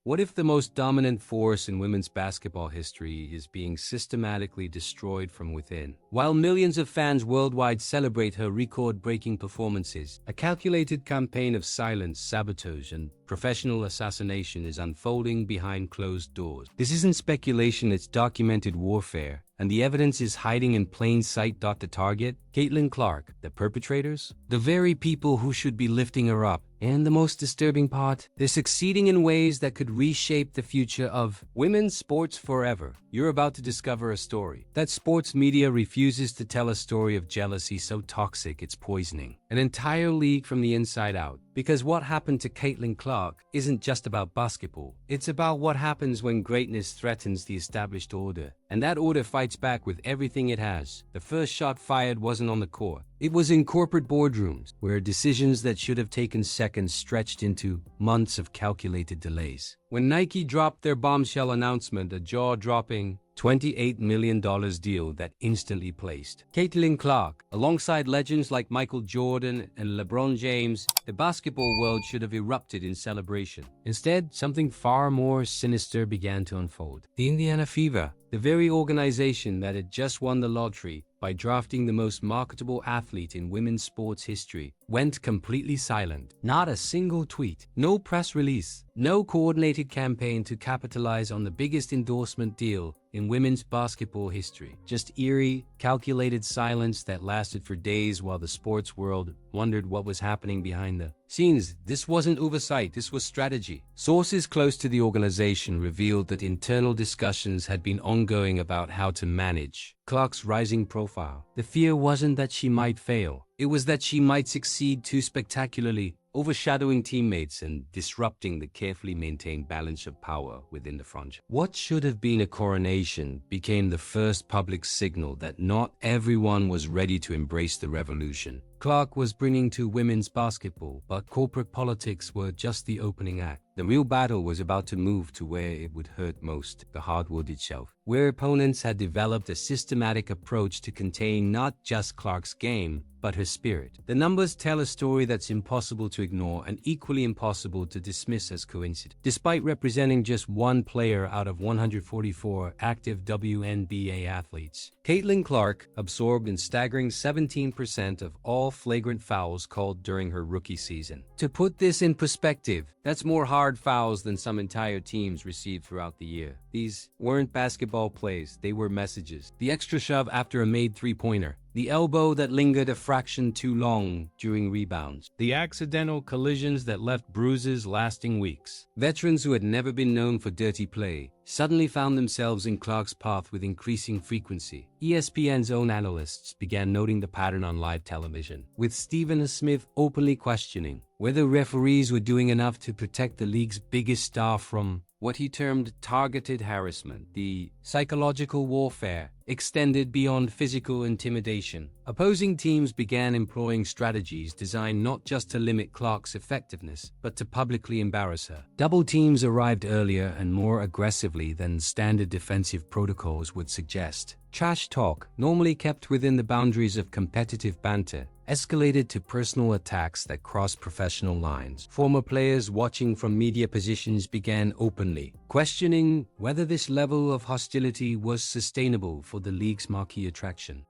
What if the most dominant force in women's basketball history is being systematically destroyed from within? While millions of fans worldwide celebrate her record-breaking performances, a calculated campaign of silence, sabotage, and professional assassination is unfolding behind closed doors. This isn't speculation, it's documented warfare, and the evidence is hiding in plain sight. The target? Caitlin Clark. The perpetrators? The very people who should be lifting her up. And the most disturbing part, they're succeeding in ways that could reshape the future of women's sports forever. You're about to discover a story that sports media refuses to tell, a story of jealousy so toxic it's poisoning an entire league from the inside out. Because what happened to Caitlin Clark isn't just about basketball. It's about what happens when greatness threatens the established order. And that order fights back with everything it has. The first shot fired wasn't on the court. It was in corporate boardrooms, where decisions that should have taken seconds stretched into months of calculated delays. When Nike dropped their bombshell announcement, a jaw-dropping $28 million deal that instantly placed Caitlin Clark alongside legends like Michael Jordan and LeBron James, the basketball world should have erupted in celebration. Instead, something far more sinister began to unfold. The Indiana Fever, the very organization that had just won the lottery by drafting the most marketable athlete in women's sports history, went completely silent. Not a single tweet, no press release, no coordinated campaign to capitalize on the biggest endorsement deal in women's basketball history. Just eerie, calculated silence that lasted for days while the sports world wondered what was happening behind the scenes. This wasn't oversight, this was strategy. Sources close to the organization revealed that internal discussions had been ongoing about how to manage Clark's rising profile. The fear wasn't that she might fail, it was that she might succeed too spectacularly, overshadowing teammates and disrupting the carefully maintained balance of power within the franchise. What should have been a coronation became the first public signal that not everyone was ready to embrace the revolution Clark was bringing to women's basketball, but corporate politics were just the opening act. The real battle was about to move to where it would hurt most, the hardwood itself, where opponents had developed a systematic approach to contain not just Clark's game, but her spirit. The numbers tell a story that's impossible to ignore and equally impossible to dismiss as coincidence. Despite representing just one player out of 144 active WNBA athletes, Caitlin Clark absorbed a staggering 17% of all flagrant fouls called during her rookie season. To put this in perspective, that's more hard fouls than some entire teams received throughout the year. These weren't basketball plays, they were messages. The extra shove after a made three-pointer, the elbow that lingered a fraction too long during rebounds, the accidental collisions that left bruises lasting weeks. Veterans who had never been known for dirty play suddenly found themselves in Clark's path with increasing frequency. ESPN's own analysts began noting the pattern on live television, with Stephen A. Smith openly questioning whether referees were doing enough to protect the league's biggest star from what he termed targeted harassment. The psychological warfare extended beyond physical intimidation. Opposing teams began employing strategies designed not just to limit Clark's effectiveness, but to publicly embarrass her. Double teams arrived earlier and more aggressively than standard defensive protocols would suggest. Trash talk, normally kept within the boundaries of competitive banter, escalated to personal attacks that crossed professional lines. Former players watching from media positions began openly questioning whether this level of hostility was sustainable for the league's marquee attraction.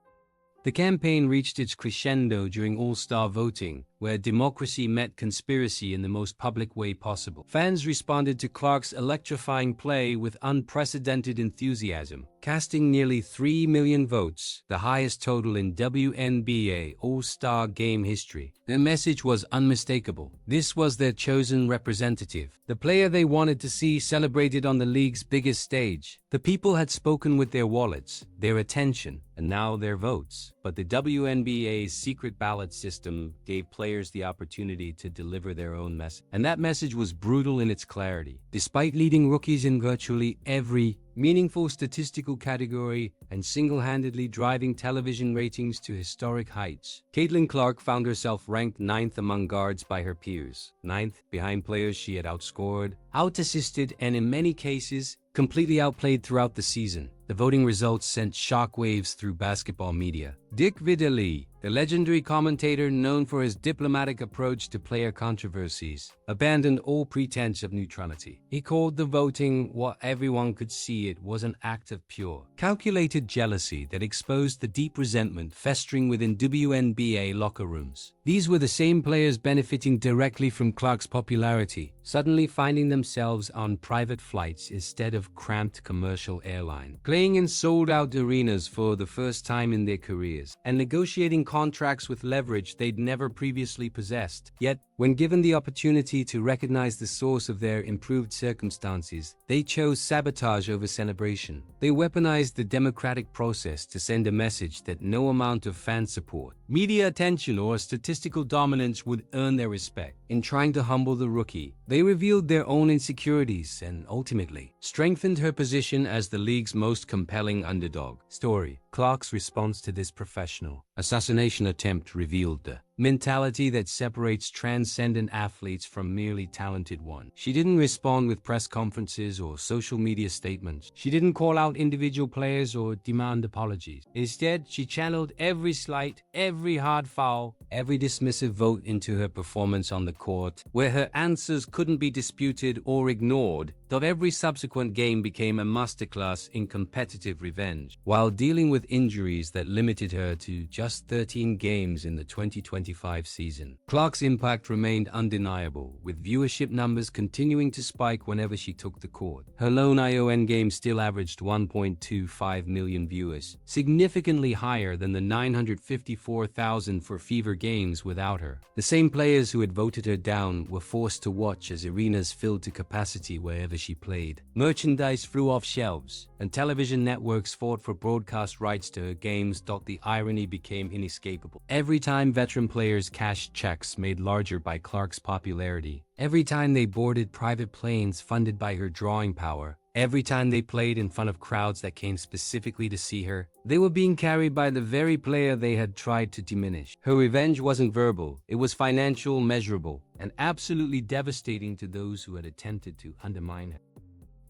The campaign reached its crescendo during All-Star voting, where democracy met conspiracy in the most public way possible. Fans responded to Clark's electrifying play with unprecedented enthusiasm, casting nearly 3 million votes, the highest total in WNBA All-Star game history. Their message was unmistakable. This was their chosen representative, the player they wanted to see celebrated on the league's biggest stage. The people had spoken with their wallets, their attention, and now their votes. But the WNBA's secret ballot system gave players the opportunity to deliver their own message. And that message was brutal in its clarity. Despite leading rookies in virtually every meaningful statistical category and single-handedly driving television ratings to historic heights, Caitlin Clark found herself ranked 9th among guards by her peers. 9th behind players she had outscored, out-assisted, and in many cases, completely outplayed throughout the season. The voting results sent shockwaves through basketball media. Dick Vitale, the legendary commentator known for his diplomatic approach to player controversies, abandoned all pretense of neutrality. He called the voting what everyone could see it was an act of pure, calculated jealousy that exposed the deep resentment festering within WNBA locker rooms. These were the same players benefiting directly from Clark's popularity, suddenly finding themselves on private flights instead of cramped commercial airline, playing in sold-out arenas for the first time in their careers, and negotiating contracts with leverage they'd never previously possessed. Yet, when given the opportunity to recognize the source of their improved circumstances, they chose sabotage over celebration. They weaponized the democratic process to send a message that no amount of fan support, media attention, or statistical dominance would earn their respect. In trying to humble the rookie, they revealed their own insecurities and ultimately strengthened her position as the league's most compelling underdog story. Clark's response to this professional assassination attempt revealed the mentality that separates transcendent athletes from merely talented ones. She didn't respond with press conferences or social media statements. She didn't call out individual players or demand apologies. Instead, she channeled every slight, every hard foul, every dismissive vote into her performance on the court, where her answers couldn't be disputed or ignored, though every subsequent game became a masterclass in competitive revenge. While dealing with injuries that limited her to just 13 games in the 2025 season, Clark's impact remained undeniable, with viewership numbers continuing to spike whenever she took the court. Her lone ION game still averaged 1.25 million viewers, significantly higher than the 954,000 for Fever games without her. The same players who had voted her down were forced to watch as arenas filled to capacity wherever she played. Merchandise flew off shelves, and television networks fought for broadcast rights to her games. The irony became inescapable. Every time veteran players cashed checks made larger by Clark's popularity, every time they boarded private planes funded by her drawing power, every time they played in front of crowds that came specifically to see her, they were being carried by the very player they had tried to diminish. Her revenge wasn't verbal, it was financial, measurable, and absolutely devastating to those who had attempted to undermine her.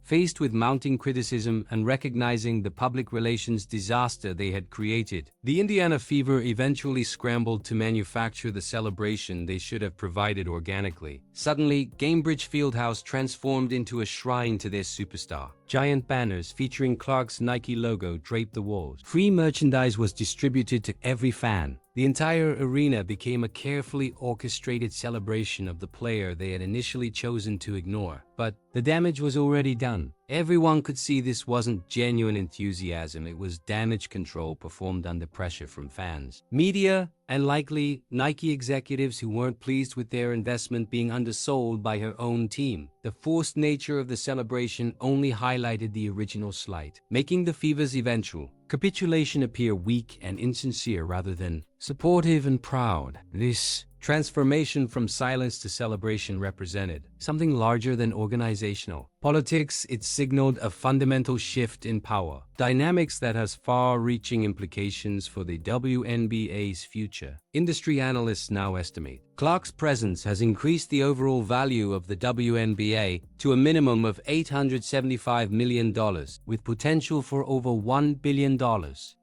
Faced with mounting criticism and recognizing the public relations disaster they had created, the Indiana Fever eventually scrambled to manufacture the celebration they should have provided organically. Suddenly, Gainbridge Fieldhouse transformed into a shrine to their superstar. Giant banners featuring Clark's Nike logo draped the walls. Free merchandise was distributed to every fan. The entire arena became a carefully orchestrated celebration of the player they had initially chosen to ignore. But the damage was already done. Everyone could see this wasn't genuine enthusiasm, it was damage control performed under pressure from fans, media, and likely Nike executives who weren't pleased with their investment being undersold by her own team. The forced nature of the celebration only highlighted the original slight, making the Fever's eventual capitulation appear weak and insincere rather than supportive and proud. This transformation from silence to celebration represented something larger than organizational politics. It signaled a fundamental shift in power dynamics that has far-reaching implications for the WNBA's future. Industry analysts now estimate Clark's presence has increased the overall value of the WNBA to a minimum of $875 million, with potential for over $1 billion.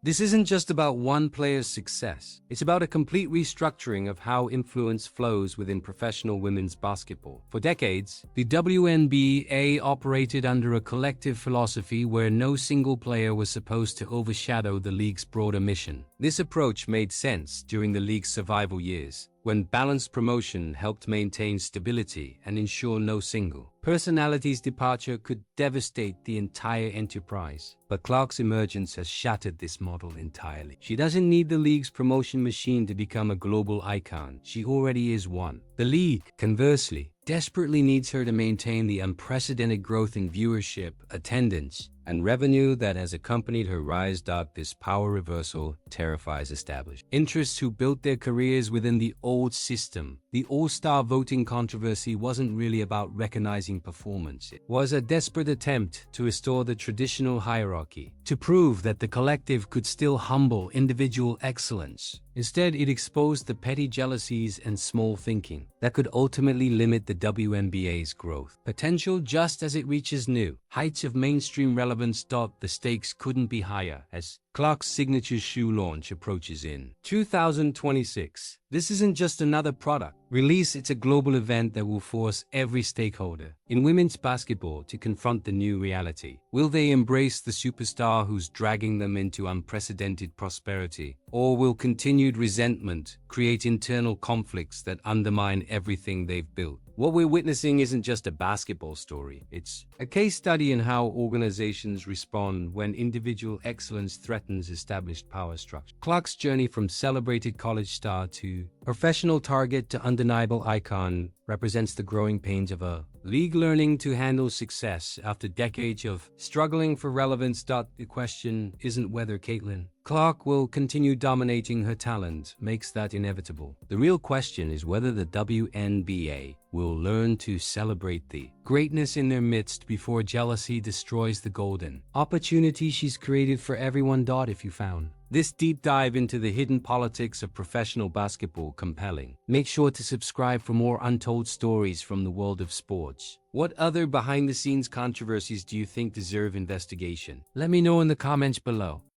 This isn't just about one player's success. It's about a complete restructuring of how influence flows within professional women's basketball. For decades, the WNBA operated under a collective philosophy where no single player was supposed to overshadow the league's broader mission. This approach made sense during the league's survival years, when balanced promotion helped maintain stability and ensure no single personality's departure could devastate the entire enterprise. But Clark's emergence has shattered this model entirely. She doesn't need the league's promotion machine to become a global icon. She already is one. The league, conversely, desperately needs her to maintain the unprecedented growth in viewership, attendance, and revenue that has accompanied her rise. This power reversal terrifies established interests who built their careers within the old system. The all-star voting controversy wasn't really about recognizing performance. It was a desperate attempt to restore the traditional hierarchy, to prove that the collective could still humble individual excellence. Instead, it exposed the petty jealousies and small thinking that could ultimately limit the WNBA's growth potential just as it reaches new heights of mainstream relevance. The stakes couldn't be higher, as Clark's signature shoe launch approaches in 2026. This isn't just another product release, it's a global event that will force every stakeholder in women's basketball to confront the new reality. Will they embrace the superstar who's dragging them into unprecedented prosperity? Or will continued resentment create internal conflicts that undermine everything they've built? What we're witnessing isn't just a basketball story, it's a case study in how organizations respond when individual excellence threatens established power structure. Clark's journey from celebrated college star to professional target to undeniable icon represents the growing pains of a league learning to handle success after decades of struggling for relevance. The question isn't whether Caitlin Clark will continue dominating. Her talent makes that inevitable. The real question is whether the WNBA will learn to celebrate the greatness in their midst before jealousy destroys the golden opportunity she's created for everyone. If you found this deep dive into the hidden politics of professional basketball compelling, make sure to subscribe for more untold stories from the world of sports. What other behind-the-scenes controversies do you think deserve investigation? Let me know in the comments below.